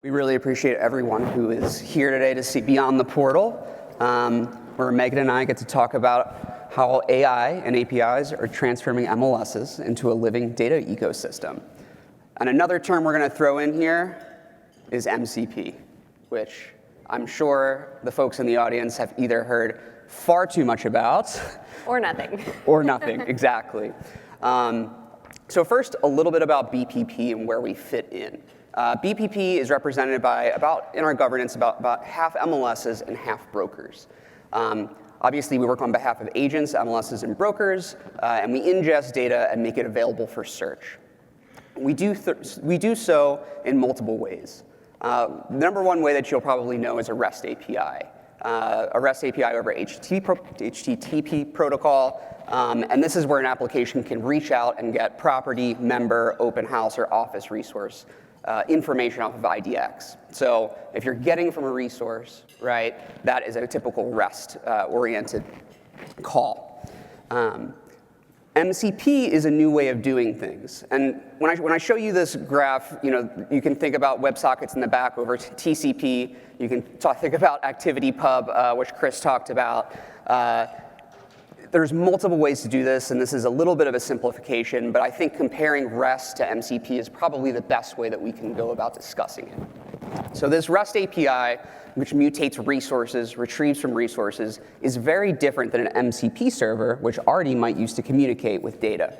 We really appreciate everyone who is here today to see Beyond the Portal, where Meagan and I get to talk about how AI and APIs are transforming MLSs into a living data ecosystem. And another term we're going to throw in here is MCP, which I'm sure the folks in the audience have either heard far too much about. Or nothing. Or nothing, exactly. So first, a little bit about BPP and where we fit in. BPP is represented by in our governance, about half MLSs and half brokers. Obviously, we work on behalf of agents, MLSs, and brokers, and we ingest data and make it available for search. We do so in multiple ways. The number one way that you'll probably know is a REST API. A REST API over HTTP protocol, and this is where an application can reach out and get property, member, open house, or office resource information off of IDX. So if you're getting from a resource, right, that is a typical REST-oriented call. MCP is a new way of doing things. And when I show you this graph, you can think about WebSockets in the back over TCP. You can think about ActivityPub, which Chris talked about. There's multiple ways to do this, and this is a little bit of a simplification, but I think comparing REST to MCP is probably the best way that we can go about discussing it. So this REST API, which mutates resources, retrieves from resources, is very different than an MCP server, which Ardi might use to communicate with data.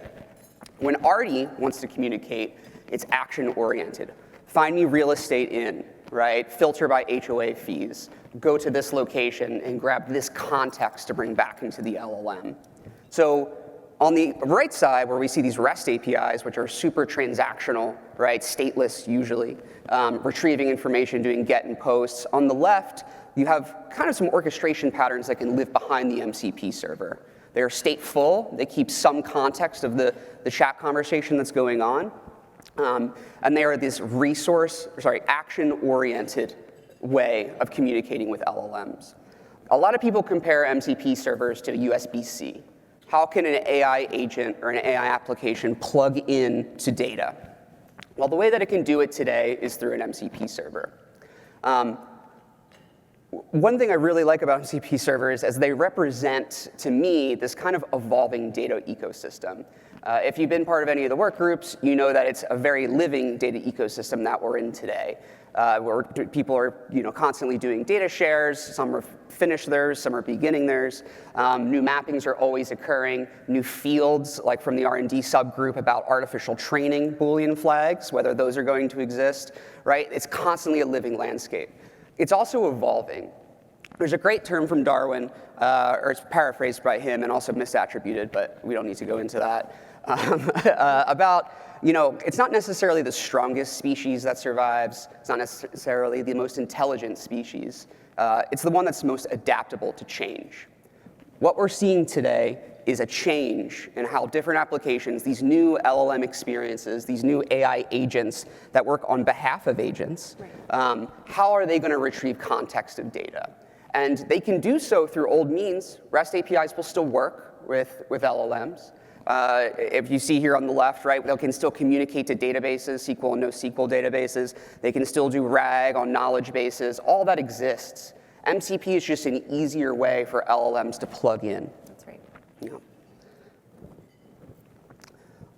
When Ardi wants to communicate, it's action-oriented. Find me real estate in, right? Filter by HOA fees. Go to this location and grab this context to bring back into the LLM. So on the right side, where we see these REST APIs, which are super transactional, right, stateless usually, retrieving information, doing get and posts. On the left, you have kind of some orchestration patterns that can live behind the MCP server. They're stateful. They keep some context of the chat conversation that's going on. And they are this action-oriented way of communicating with LLMs. A lot of people compare MCP servers to USB-C. How can an AI agent or an AI application plug in to data? Well, the way that it can do it today is through an MCP server. One thing I really like about MCP servers is they represent, to me, this kind of evolving data ecosystem. If you've been part of any of the work groups, you know that it's a very living data ecosystem that we're in today, where people are constantly doing data shares. Some are finished theirs, some are beginning theirs. New mappings are always occurring. New fields, like from the R&D subgroup about artificial training Boolean flags, whether those are going to exist, right? It's constantly a living landscape. It's also evolving. There's a great term from Darwin, or it's paraphrased by him and also misattributed, but we don't need to go into that, about, it's not necessarily the strongest species that survives. It's not necessarily the most intelligent species. It's the one that's most adaptable to change. What we're seeing today is a change in how different applications, these new LLM experiences, these new AI agents that work on behalf of agents, how are they going to retrieve context of data? And they can do so through old means. REST APIs will still work with LLMs. If you see here on the left, right, they can still communicate to databases, SQL and NoSQL databases. They can still do RAG on knowledge bases. All that exists. MCP is just an easier way for LLMs to plug in. That's right. Yeah.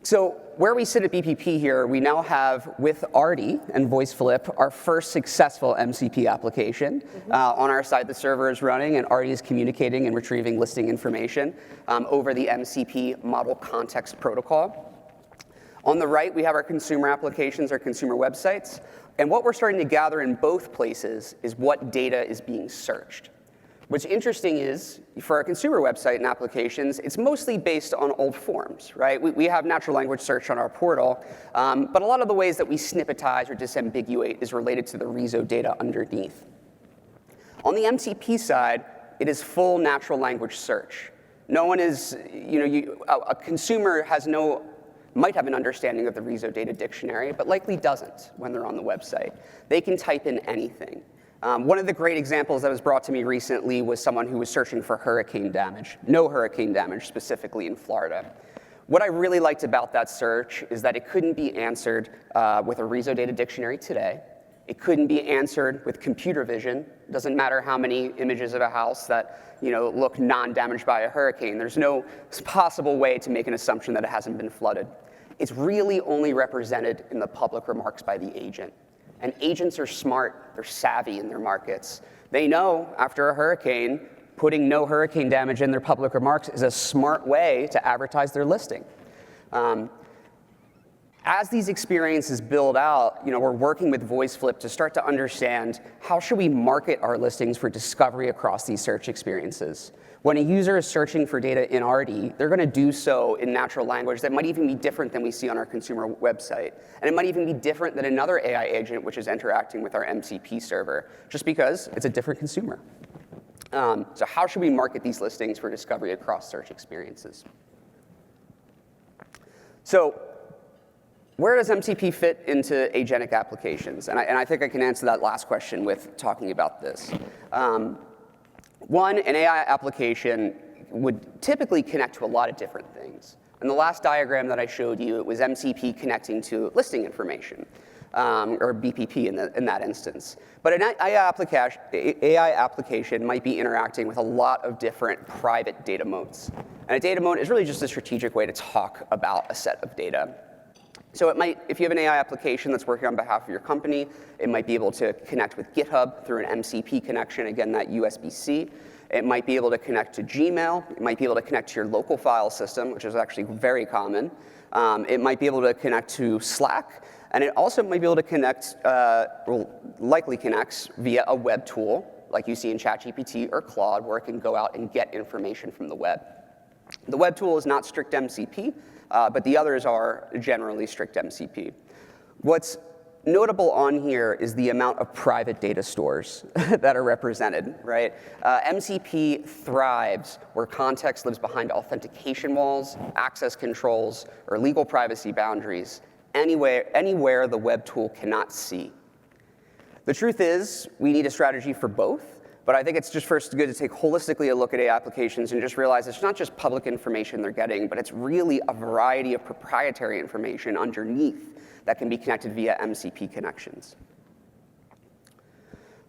So where we sit at BPP here, we now have, with Ardi and Voiceflip, our first successful MCP application. On our side, the server is running, and Ardi is communicating and retrieving listing information over the MCP model context protocol. On the right, we have our consumer applications, our consumer websites. And what we're starting to gather in both places is what data is being searched. What's interesting is, for our consumer website and applications, it's mostly based on old forms, right? We have natural language search on our portal, but a lot of the ways that we snippetize or disambiguate is related to the RESO data underneath. On the MCP side, it is full natural language search. No one is, a consumer might have an understanding of the RESO data dictionary, but likely doesn't when they're on the website. They can type in anything. One of the great examples that was brought to me recently was someone who was searching for hurricane damage, no hurricane damage specifically in Florida. What I really liked about that search is that it couldn't be answered with a RESO data dictionary today. It couldn't be answered with computer vision. It doesn't matter how many images of a house that look non-damaged by a hurricane. There's no possible way to make an assumption that it hasn't been flooded. It's really only represented in the public remarks by the agent. And agents are smart, they're savvy in their markets. They know after a hurricane, putting no hurricane damage in their public remarks is a smart way to advertise their listing. As these experiences build out, we're working with Voiceflip to start to understand how should we market our listings for discovery across these search experiences. When a user is searching for data in Ardi, they're going to do so in natural language that might even be different than we see on our consumer website. And it might even be different than another AI agent which is interacting with our MCP server, just because it's a different consumer. So how should we market these listings for discovery across search experiences? So where does MCP fit into agentic applications? And I think I can answer that last question with talking about this. One, an AI application would typically connect to a lot of different things. In the last diagram that I showed you, it was MCP connecting to listing information, or BPP in that instance. But an AI application might be interacting with a lot of different private data modes. And a data mode is really just a strategic way to talk about a set of data. So it might, if you have an AI application that's working on behalf of your company, it might be able to connect with GitHub through an MCP connection, again, that USB-C. It might be able to connect to Gmail. It might be able to connect to your local file system, which is actually very common. It might be able to connect to Slack. And it also might be able to connect, likely connects via a web tool, like you see in ChatGPT or Claude, where it can go out and get information from the web. The web tool is not strict MCP, but the others are generally strict MCP. What's notable on here is the amount of private data stores that are represented, right? MCP thrives where context lives behind authentication walls, access controls, or legal privacy boundaries, anywhere the web tool cannot see. The truth is, we need a strategy for both. But I think it's just first good to take holistically a look at AI applications and just realize it's not just public information they're getting, but it's really a variety of proprietary information underneath that can be connected via MCP connections.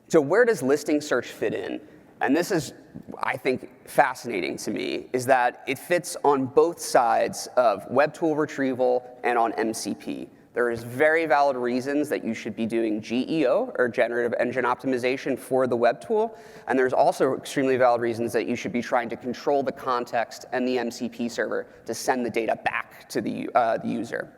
So where does listing search fit in? And this is, I think, fascinating to me, is that it fits on both sides of web tool retrieval and on MCP. There is very valid reasons that you should be doing GEO, or generative engine optimization, for the web tool. And there's also extremely valid reasons that you should be trying to control the context and the MCP server to send the data back to the user.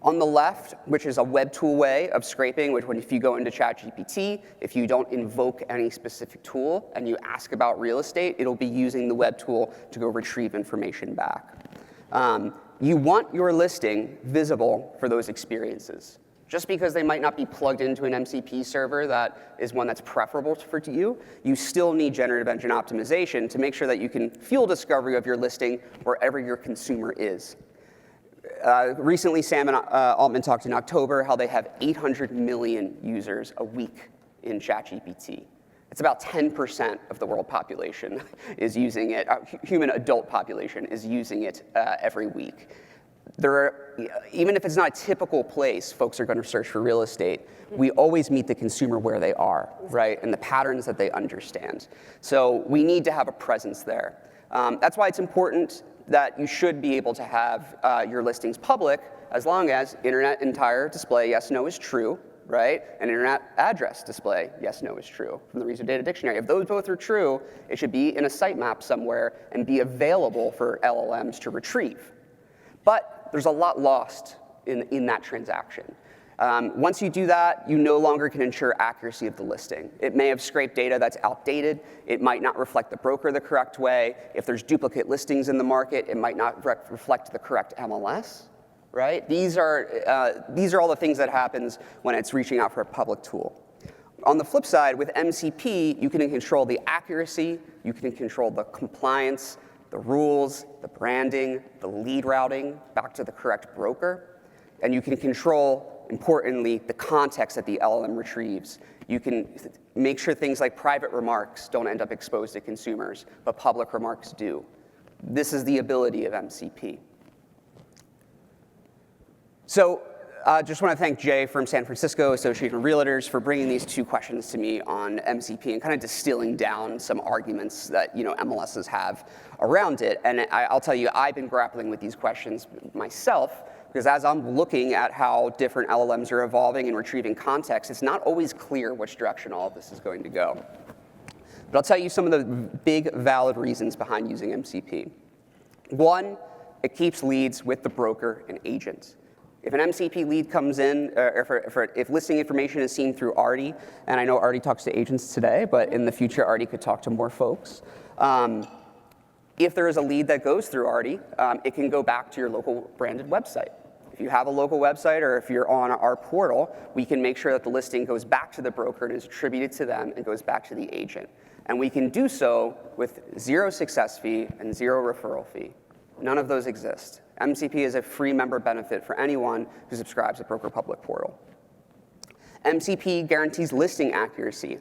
On the left, which is a web tool way of scraping, which if you go into ChatGPT, if you don't invoke any specific tool and you ask about real estate, it'll be using the web tool to go retrieve information back. You want your listing visible for those experiences. Just because they might not be plugged into an MCP server that is one that's preferable for you, you still need generative engine optimization to make sure that you can fuel discovery of your listing wherever your consumer is. Recently, Sam and Altman talked in October how they have 800 million users a week in ChatGPT. It's about 10% of the world population is using it. Human adult population is using it every week. Even if it's not a typical place folks are going to search for real estate, we always meet the consumer where they are, right, and the patterns that they understand. So we need to have a presence there. That's why it's important that you should be able to have your listings public as long as internet entire display yes, no is true, right? And internet address display, yes, no is true from the RESO data dictionary. If those both are true, it should be in a sitemap somewhere and be available for LLMs to retrieve. But there's a lot lost in that transaction. Once you do that, you no longer can ensure accuracy of the listing. It may have scraped data that's outdated. It might not reflect the broker the correct way. If there's duplicate listings in the market, it might not reflect the correct MLS. Right? These are all the things that happens when it's reaching out for a public tool. On the flip side, with MCP, you can control the accuracy, you can control the compliance, the rules, the branding, the lead routing back to the correct broker, and you can control, importantly, the context that the LLM retrieves. You can make sure things like private remarks don't end up exposed to consumers, but public remarks do. This is the ability of MCP. So Just want to thank Jay from San Francisco Association of Realtors for bringing these 2 questions to me on MCP and kind of distilling down some arguments that MLSs have around it. And I'll tell you, I've been grappling with these questions myself, because as I'm looking at how different LLMs are evolving and retrieving context, it's not always clear which direction all of this is going to go. But I'll tell you some of the big valid reasons behind using MCP. 1, it keeps leads with the broker and agent. If an MCP lead comes in, if listing information is seen through Ardi, and I know Ardi talks to agents today, but in the future Ardi could talk to more folks. If there is a lead that goes through Ardi, it can go back to your local branded website. If you have a local website or if you're on our portal, we can make sure that the listing goes back to the broker and is attributed to them and goes back to the agent. And we can do so with 0 success fee and 0 referral fee. None of those exist. MCP is a free member benefit for anyone who subscribes to Broker Public Portal. MCP guarantees listing accuracy.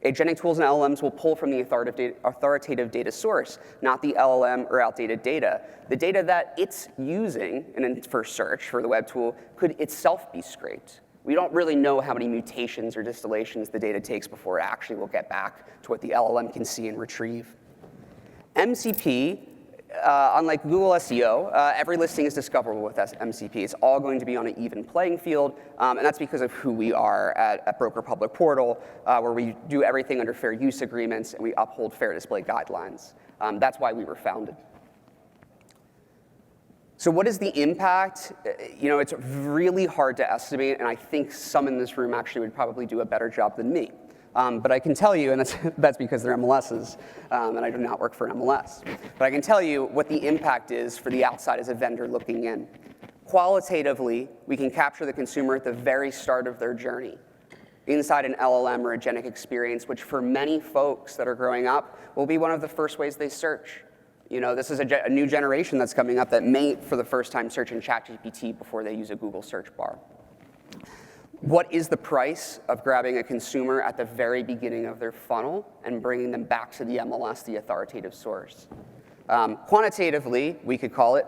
Agentic tools and LLMs will pull from the authoritative data source, not the LLM or outdated data. The data that it's using for search for the web tool could itself be scraped. We don't really know how many mutations or distillations the data takes before it actually will get back to what the LLM can see and retrieve. MCP, unlike Google SEO, every listing is discoverable with MCP. It's all going to be on an even playing field, and that's because of who we are at Broker Public Portal, where we do everything under fair use agreements and we uphold fair display guidelines. That's why we were founded. So what is the impact? It's really hard to estimate, and I think some in this room actually would probably do a better job than me. But I can tell you, and that's because they're MLSs, and I do not work for an MLS. But I can tell you what the impact is for the outside as a vendor looking in. Qualitatively, we can capture the consumer at the very start of their journey, inside an LLM or agentic experience, which for many folks that are growing up will be one of the first ways they search. This is a new generation that's coming up that may, for the first time, search in ChatGPT before they use a Google search bar. What is the price of grabbing a consumer at the very beginning of their funnel and bringing them back to the MLS, the authoritative source? Quantitatively, we could call it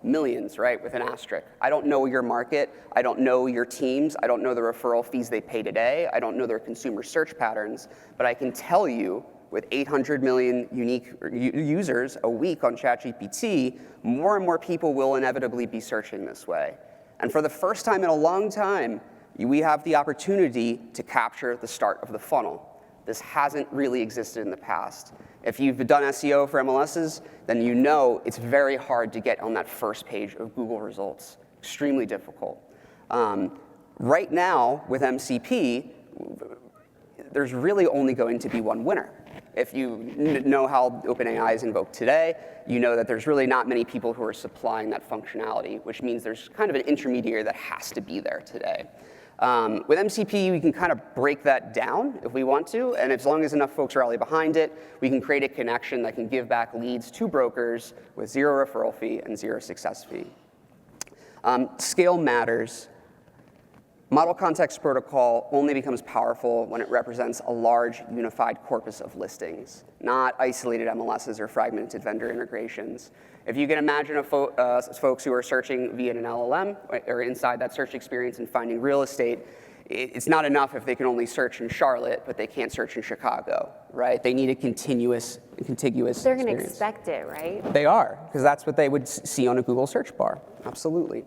millions, right, with an asterisk. I don't know your market. I don't know your teams. I don't know the referral fees they pay today. I don't know their consumer search patterns. But I can tell you, with 800 million unique users a week on ChatGPT, more and more people will inevitably be searching this way. And for the first time in a long time, we have the opportunity to capture the start of the funnel. This hasn't really existed in the past. If you've done SEO for MLSs, then you know it's very hard to get on that first page of Google results. Extremely difficult. Right now, with MCP, there's really only going to be one winner. If you know how OpenAI is invoked today, you know that there's really not many people who are supplying that functionality, which means there's kind of an intermediary that has to be there today. With MCP, we can kind of break that down if we want to, and as long as enough folks rally behind it, we can create a connection that can give back leads to brokers with 0 referral fee and 0 success fee. Scale matters. Model Context Protocol only becomes powerful when it represents a large, unified corpus of listings, not isolated MLSs or fragmented vendor integrations. If you can imagine folks who are searching via an LLM or inside that search experience and finding real estate, it's not enough if they can only search in Charlotte, but they can't search in Chicago, right? They need a contiguous They're going to expect it, right? They are, because that's what they would see on a Google search bar. Absolutely.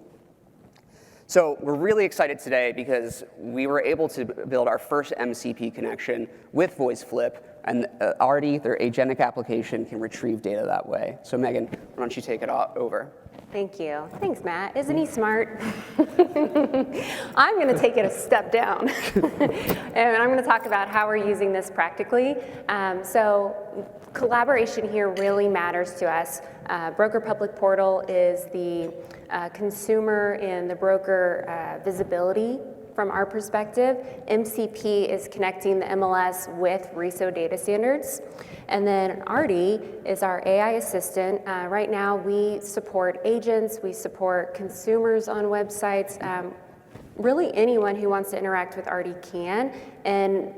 So we're really excited today because we were able to build our first MCP connection with Voiceflip, and Ardi, their agentic application, can retrieve data that way. So Meagan, why don't you take it over? Thank you. Thanks, Matt. Isn't he smart? I'm going to take it a step down, and I'm going to talk about how we're using this practically. So collaboration here really matters to us. Broker Public Portal is the consumer and the broker visibility from our perspective. MCP is connecting the MLS with RESO data standards. And then Ardi is our AI assistant. Right now we support agents, we support consumers on websites. Really anyone who wants to interact with Ardi can. And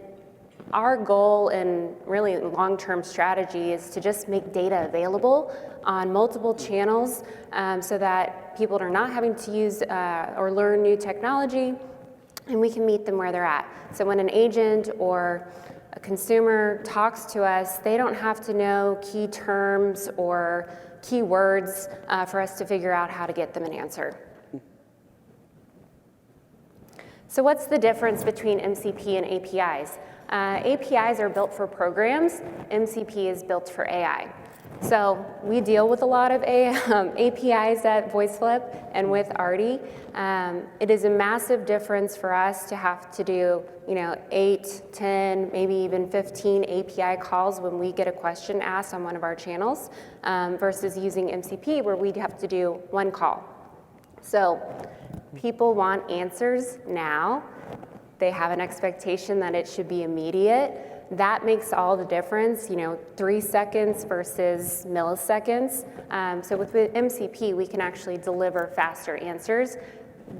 our goal and really long-term strategy is to just make data available on multiple channels so that people are not having to use or learn new technology, and we can meet them where they're at. So when an agent or a consumer talks to us, they don't have to know key terms or keywords for us to figure out how to get them an answer. So what's the difference between MCP and APIs? APIs are built for programs, MCP is built for AI. So we deal with a lot of APIs at Voiceflip and with Ardi. It is a massive difference for us to have to do 8, 10, maybe even 15 API calls when we get a question asked on one of our channels versus using MCP where we'd have to do one call. So people want answers now. They have an expectation that it should be immediate. That makes all the difference, 3 seconds versus milliseconds. So with MCP, we can actually deliver faster answers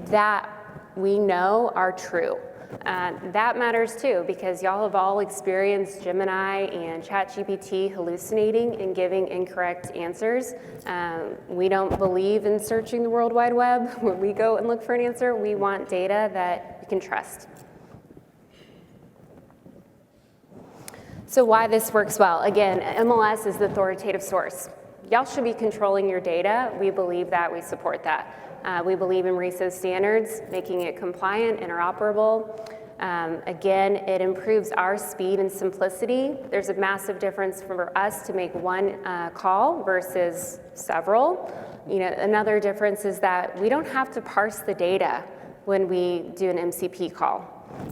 that we know are true. That matters too, because y'all have all experienced Gemini and ChatGPT hallucinating and giving incorrect answers. We don't believe in searching the World Wide Web. When we go and look for an answer, we want data that we can trust. So why this works well? Again, MLS is the authoritative source. Y'all should be controlling your data. We believe that, we support that. We believe in RESO standards, making it compliant, interoperable. Again, it improves our speed and simplicity. There's a massive difference for us to make one call versus several. Another difference is that we don't have to parse the data when we do an MCP call.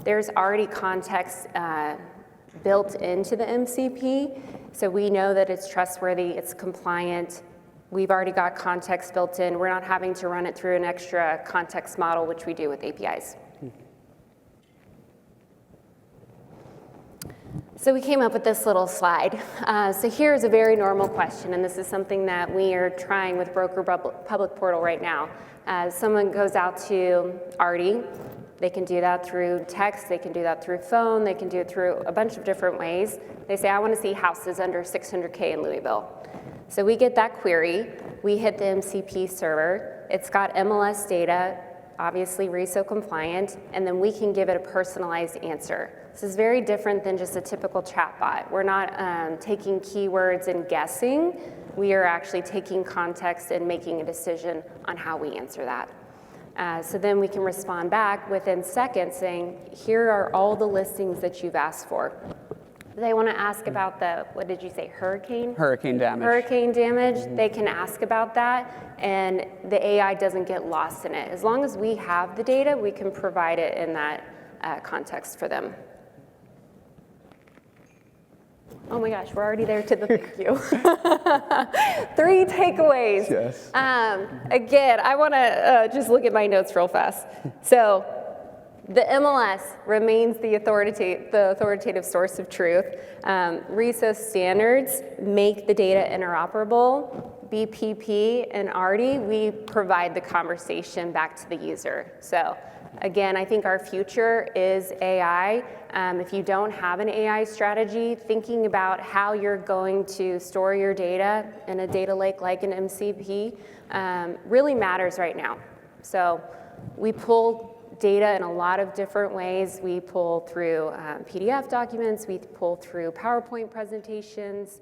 There's already context built into the MCP, so we know that it's trustworthy, it's compliant. We've already got context built in. We're not having to run it through an extra context model, which we do with APIs. So we came up with this little slide. So here's a very normal question, and this is something that we are trying with Broker Public Portal right now. Someone goes out to Ardi. They can do that through text, they can do that through phone, they can do it through a bunch of different ways. They say, I want to see houses under 600K in Louisville. So we get that query, we hit the MCP server, it's got MLS data, obviously RESO compliant, and then we can give it a personalized answer. This is very different than just a typical chatbot. We're not taking keywords and guessing, we are actually taking context and making a decision on how we answer that. So then we can respond back within seconds saying, here are all the listings that you've asked for. They want to ask about the, what did you say, hurricane? Hurricane damage. Hurricane damage, they can ask about that, and the AI doesn't get lost in it. As long as we have the data, we can provide it in that context for them. Oh my gosh, we're already there to the thank you. 3 takeaways. Yes. Again, I want to just look at my notes real fast. So the MLS remains the authoritative source of truth. RESO standards make the data interoperable. BPP and Ardi, we provide the conversation back to the user. So again, I think our future is AI. If you don't have an AI strategy, thinking about how you're going to store your data in a data lake like an MCP really matters right now. So we pull data in a lot of different ways. We pull through PDF documents, we pull through PowerPoint presentations,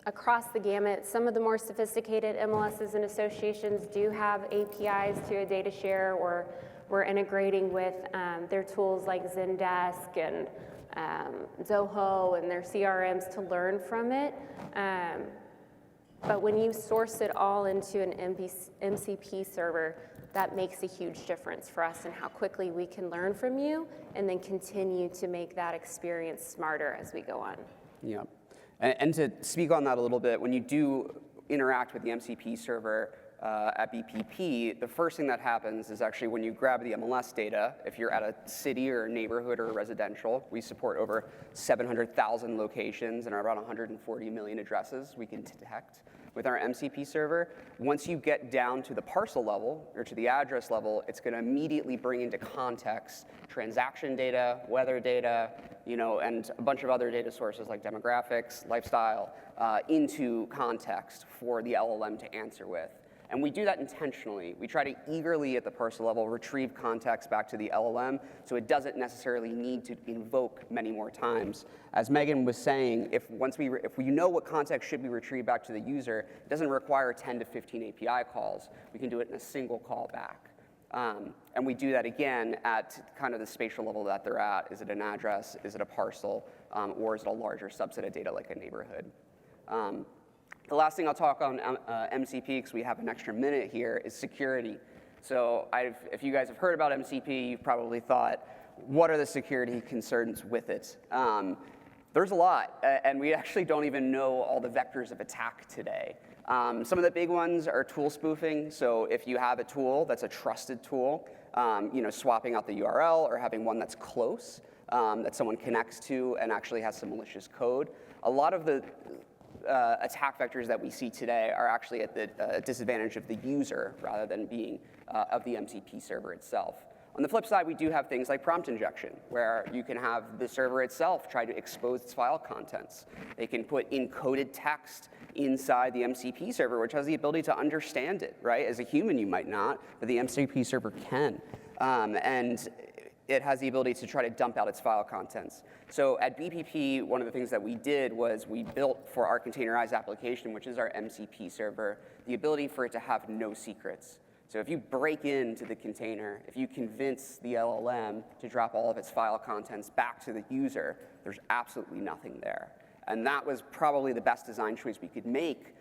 across the gamut. Some of the more sophisticated MLSs and associations do have APIs to a data share, or we're integrating with their tools like Zendesk and Zoho and their CRMs to learn from it. But when you source it all into an MCP server, that makes a huge difference for us in how quickly we can learn from you and then continue to make that experience smarter as we go on. Yeah. And to speak on that a little bit, when you do interact with the MCP server at BPP, the first thing that happens is actually when you grab the MLS data, if you're at a city or a neighborhood or a residential, we support over 700,000 locations and are about 140 million addresses we can detect. With our MCP server, once you get down to the parcel level or to the address level, it's going to immediately bring into context transaction data, weather data, and a bunch of other data sources like demographics, lifestyle, into context for the LLM to answer with. And we do that intentionally. We try to eagerly at the parcel level retrieve context back to the LLM so it doesn't necessarily need to invoke many more times. As Meagan was saying, if we know what context should be retrieved back to the user, it doesn't require 10 to 15 API calls. We can do it in a single call back. And we do that again at kind of the spatial level that they're at. Is it an address? Is it a parcel? Or is it a larger subset of data like a neighborhood? The last thing I'll talk on MCP, because we have an extra minute here, is security. So if you guys have heard about MCP, you've probably thought, what are the security concerns with it? There's a lot, and we actually don't even know all the vectors of attack today. Some of the big ones are tool spoofing. So if you have a tool that's a trusted tool, swapping out the URL or having one that's close, that someone connects to and actually has some malicious code. A lot of the attack vectors that we see today are actually at the disadvantage of the user rather than being of the MCP server itself. On the flip side, we do have things like prompt injection, where you can have the server itself try to expose its file contents. They can put encoded text inside the MCP server, which has the ability to understand it, right? As a human, you might not, but the MCP server can. And it has the ability to try to dump out its file contents. So at BPP, one of the things that we did was we built for our containerized application, which is our MCP server, the ability for it to have no secrets. So if you break into the container, if you convince the LLM to drop all of its file contents back to the user, there's absolutely nothing there. And that was probably the best design choice we could make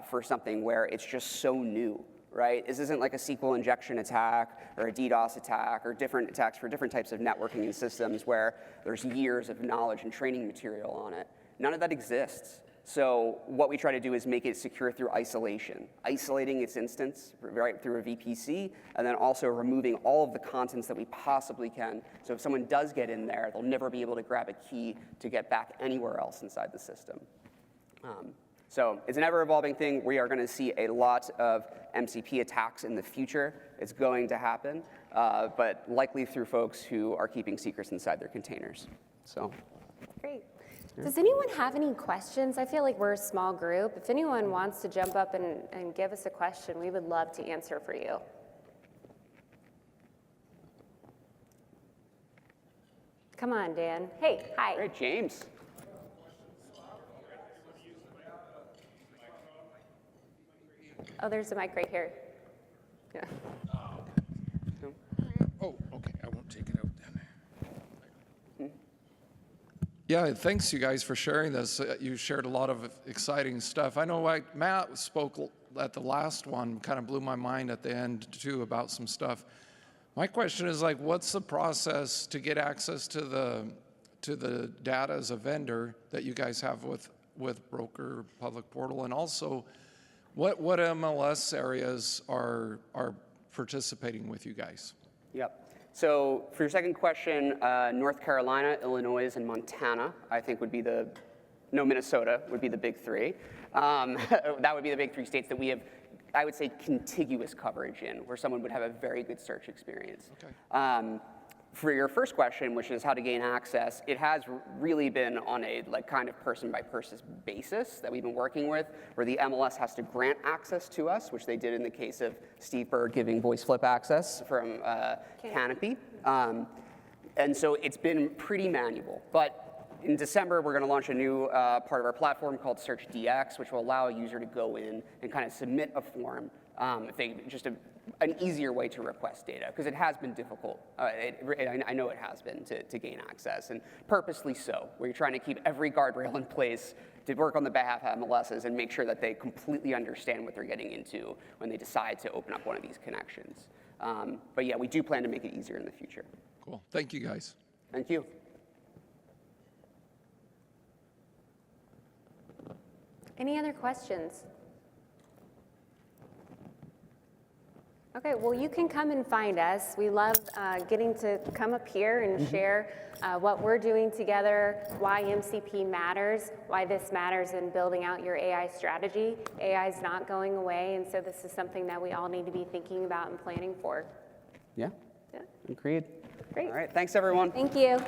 for something where it's just so new, right? This isn't like a SQL injection attack or a DDoS attack or different attacks for different types of networking and systems where there's years of knowledge and training material on it. None of that exists. So what we try to do is make it secure through isolation, isolating its instance right through a VPC, and then also removing all of the contents that we possibly can. So if someone does get in there, they'll never be able to grab a key to get back anywhere else inside the system. So it's an ever-evolving thing. We are going to see a lot of MCP attacks in the future. It's going to happen, but likely through folks who are keeping secrets inside their containers. So. Great. Does anyone have any questions? I feel like we're a small group. If anyone wants to jump up and give us a question, we would love to answer for you. Come on, Dan. Hey, hi. Great, James. Oh, there's a mic right here. Yeah. Oh, okay. I won't take it out then. Yeah, thanks you guys for sharing this. You shared a lot of exciting stuff. I know Matt spoke at the last one, kind of blew my mind at the end too about some stuff. My question is like, what's the process to get access to the data as a vendor that you guys have with Broker Public Portal, and also what MLS areas are participating with you guys? Yep. So for your second question, North Carolina, Illinois, and Montana, I think would be Minnesota would be the big three. That would be the big three states that we have, I would say, contiguous coverage in, where someone would have a very good search experience. Okay. For your first question, which is how to gain access, it has really been on a kind of person-by-person basis that we've been working with, where the MLS has to grant access to us, which they did in the case of Steve Berg giving Voiceflip access from Canopy. And so it's been pretty manual. But in December, we're going to launch a new part of our platform called Search DX, which will allow a user to go in and kind of submit a form. An easier way to request data, because it has been difficult. I know it has been to gain access, and purposely so, where you're trying to keep every guardrail in place to work on the behalf of MLSs and make sure that they completely understand what they're getting into when they decide to open up one of these connections. But yeah, we do plan to make it easier in the future. Cool. Thank you, guys. Thank you. Any other questions? Okay, well, you can come and find us. We love getting to come up here and share what we're doing together, why MCP matters, why this matters in building out your AI strategy. AI is not going away, and so this is something that we all need to be thinking about and planning for. Yeah, Yeah. agreed. Great. All right, thanks everyone. Thank you.